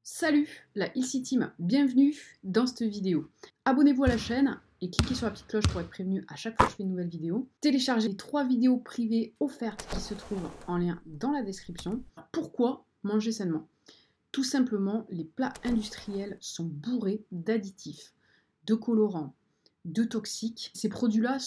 Salut la Ilsi Team, bienvenue dans cette vidéo. Abonnez-vous à la chaîne et cliquez sur la petite cloche pour être prévenu à chaque fois que je fais une nouvelle vidéo. Téléchargez les 3 vidéos privées offertes qui se trouvent en lien dans la description. Pourquoi manger sainement? Tout simplement, les plats industriels sont bourrés d'additifs, de colorants, de toxiques. Ces produits-là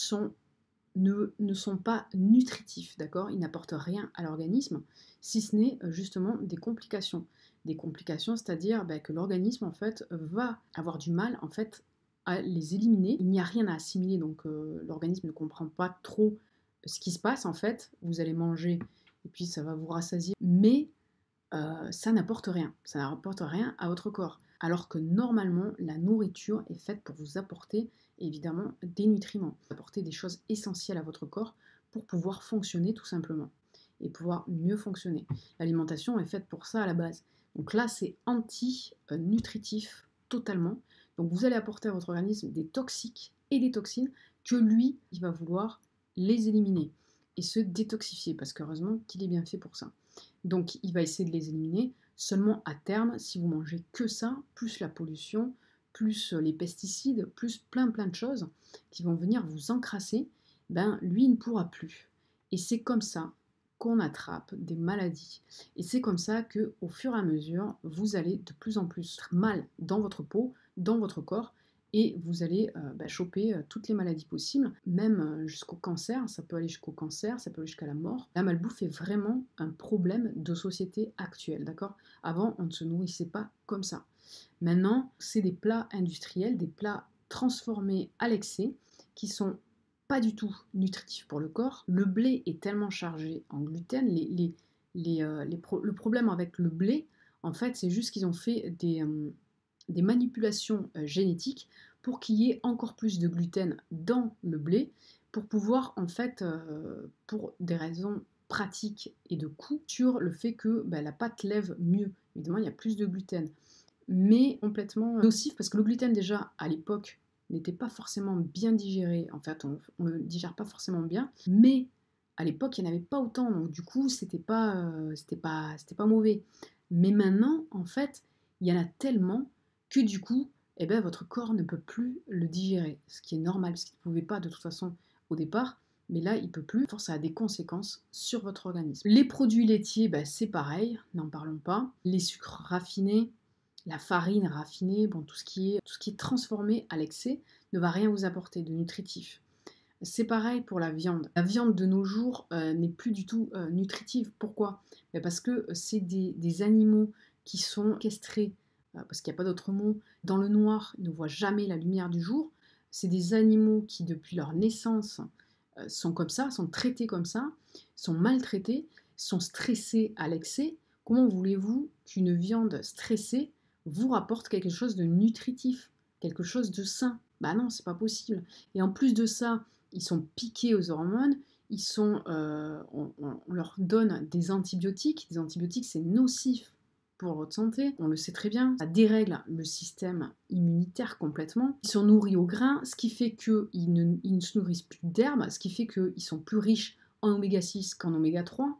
ne sont pas nutritifs, d'accord? Ils n'apportent rien à l'organisme, si ce n'est justement des complications. Des complications, c'est-à-dire que l'organisme en fait va avoir du mal en fait à les éliminer. Il n'y a rien à assimiler, donc l'organisme ne comprend pas trop ce qui se passe en fait. Vous allez manger et puis ça va vous rassasier, mais ça n'apporte rien. Ça n'apporte rien à votre corps. Alors que normalement, la nourriture est faite pour vous apporter évidemment des nutriments, apporter des choses essentielles à votre corps pour pouvoir fonctionner tout simplement et pouvoir mieux fonctionner. L'alimentation est faite pour ça à la base. Donc là, c'est anti-nutritif totalement. Donc vous allez apporter à votre organisme des toxiques et des toxines que lui, il va vouloir les éliminer et se détoxifier parce qu'heureusement qu'il est bien fait pour ça. Donc il va essayer de les éliminer seulement à terme si vous mangez que ça, plus la pollution, plus les pesticides, plus plein de choses qui vont venir vous encrasser, lui il ne pourra plus. Et c'est comme ça qu'on attrape des maladies. Et c'est comme ça que au fur et à mesure, vous allez de plus en plus mal dans votre peau, dans votre corps, et vous allez choper toutes les maladies possibles, même jusqu'au cancer. Ça peut aller jusqu'au cancer, ça peut aller jusqu'à la mort. La malbouffe est vraiment un problème de société actuelle, d'accord? Avant, on ne se nourrissait pas comme ça. Maintenant, c'est des plats industriels, des plats transformés à l'excès, qui sont pas du tout nutritifs pour le corps. Le blé est tellement chargé en gluten. Le problème avec le blé, en fait, c'est juste qu'ils ont fait des manipulations génétiques pour qu'il y ait encore plus de gluten dans le blé, pour pouvoir, en fait, pour des raisons pratiques et de coût, sur le fait que la pâte lève mieux. Évidemment, il y a plus de gluten, mais complètement nocif, parce que le gluten, déjà, à l'époque, n'était pas forcément bien digéré. En fait, on ne le digère pas forcément bien, mais à l'époque, il n'y en avait pas autant, donc du coup, c'était pas mauvais. Mais maintenant, en fait, il y en a tellement que du coup, votre corps ne peut plus le digérer, ce qui est normal, parce qu'il ne pouvait pas de toute façon au départ, mais là, il ne peut plus. Force, ça a des conséquences sur votre organisme. Les produits laitiers, c'est pareil, n'en parlons pas. Les sucres raffinés, la farine raffinée, bon, tout ce qui est transformé à l'excès ne va rien vous apporter de nutritif. C'est pareil pour la viande. La viande de nos jours n'est plus du tout nutritive. Pourquoi? Parce que c'est des animaux qui sont castrés, parce qu'il n'y a pas d'autre mot, dans le noir, ils ne voient jamais la lumière du jour. C'est des animaux qui, depuis leur naissance, sont comme ça, sont traités comme ça, sont maltraités, sont stressés à l'excès. Comment voulez-vous qu'une viande stressée vous rapporte quelque chose de nutritif, quelque chose de sain? Bah non, c'est pas possible. Et en plus de ça, ils sont piqués aux hormones, on leur donne des antibiotiques. Les antibiotiques, c'est nocif pour votre santé, on le sait très bien. Ça dérègle le système immunitaire complètement. Ils sont nourris au grain, ce qui fait qu'ils ne se nourrissent plus d'herbes, ce qui fait qu'ils sont plus riches en oméga 6 qu'en oméga 3.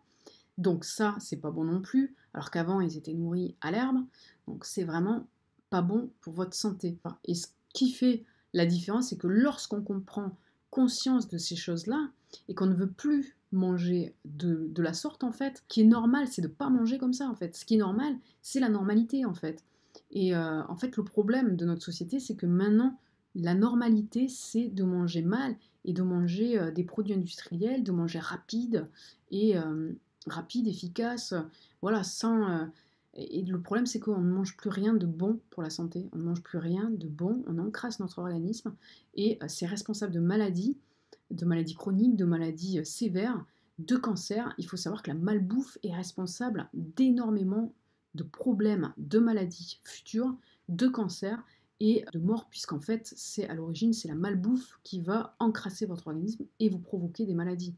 Donc ça, c'est pas bon non plus, alors qu'avant, ils étaient nourris à l'herbe. Donc c'est vraiment pas bon pour votre santé. Et ce qui fait la différence, c'est que lorsqu'on comprend conscience de ces choses-là et qu'on ne veut plus manger de la sorte, en fait, ce qui est normal, c'est de ne pas manger comme ça, en fait. Ce qui est normal, c'est la normalité, en fait. Et en fait, le problème de notre société, c'est que maintenant, la normalité, c'est de manger mal et de manger des produits industriels, de manger et rapide, efficace, voilà, sans... et le problème, c'est qu'on ne mange plus rien de bon pour la santé. On ne mange plus rien de bon, on encrasse notre organisme et c'est responsable de maladies chroniques, de maladies sévères, de cancers. Il faut savoir que la malbouffe est responsable d'énormément de problèmes, de maladies futures, de cancers et de morts, puisqu'en fait, c'est à l'origine, c'est la malbouffe qui va encrasser votre organisme et vous provoquer des maladies.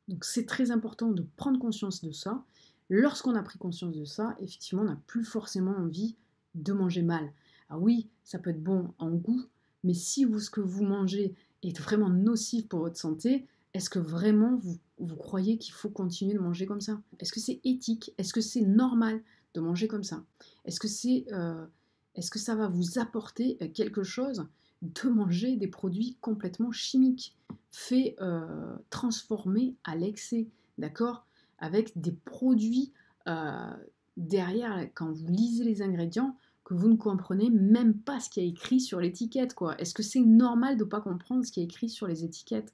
Donc c'est très important de prendre conscience de ça. Lorsqu'on a pris conscience de ça, effectivement, on n'a plus forcément envie de manger mal. Ah oui, ça peut être bon en goût, mais si ce que vous mangez est vraiment nocif pour votre santé, est-ce que vraiment vous croyez qu'il faut continuer de manger comme ça? Est-ce que c'est éthique? Est-ce que c'est normal de manger comme ça? Est-ce que ça va vous apporter quelque chose de manger des produits complètement chimiques, faits, transformés à l'excès, d'accord? Avec des produits derrière, quand vous lisez les ingrédients, que vous ne comprenez même pas ce qu'il y a écrit sur l'étiquette, quoi. Est-ce que c'est normal de ne pas comprendre ce qui est écrit sur les étiquettes?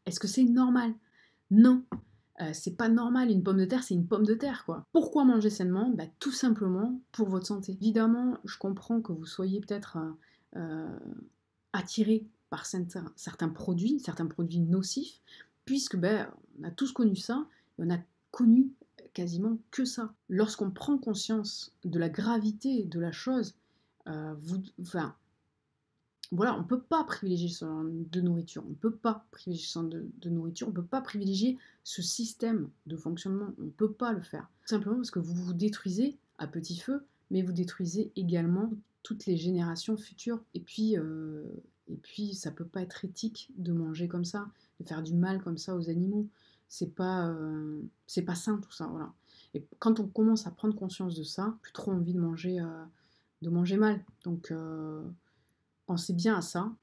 Est-ce que c'est normal? Non. C'est pas normal, une pomme de terre, c'est une pomme de terre, quoi. Pourquoi manger sainement? Bah, tout simplement pour votre santé. Évidemment, je comprends que vous soyez peut-être attiré par certains produits nocifs, puisque ben, on a tous connu ça, et on a connu quasiment que ça. Lorsqu'on prend conscience de la gravité de la chose, voilà, on ne peut pas privilégier ce genre de nourriture, on ne peut pas privilégier ce genre de nourriture, on ne peut pas privilégier ce système de fonctionnement, on ne peut pas le faire. Tout simplement parce que vous vous détruisez à petit feu, mais vous détruisez également toutes les générations futures. Et puis ça ne peut pas être éthique de manger comme ça, de faire du mal comme ça aux animaux. C'est pas sain tout ça, voilà. Et quand on commence à prendre conscience de ça, plus trop envie de manger mal. Donc pensez bien à ça,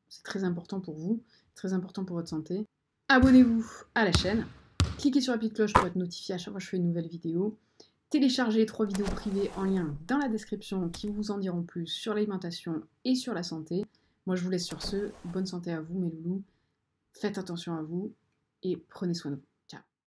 c'est très important pour vous, très important pour votre santé. Abonnez-vous à la chaîne, cliquez sur la petite cloche pour être notifié à chaque fois que je fais une nouvelle vidéo. Téléchargez les 3 vidéos privées en lien dans la description qui vous en diront plus sur l'alimentation et sur la santé. Moi je vous laisse sur ce, bonne santé à vous mes loulous, faites attention à vous et prenez soin de vous.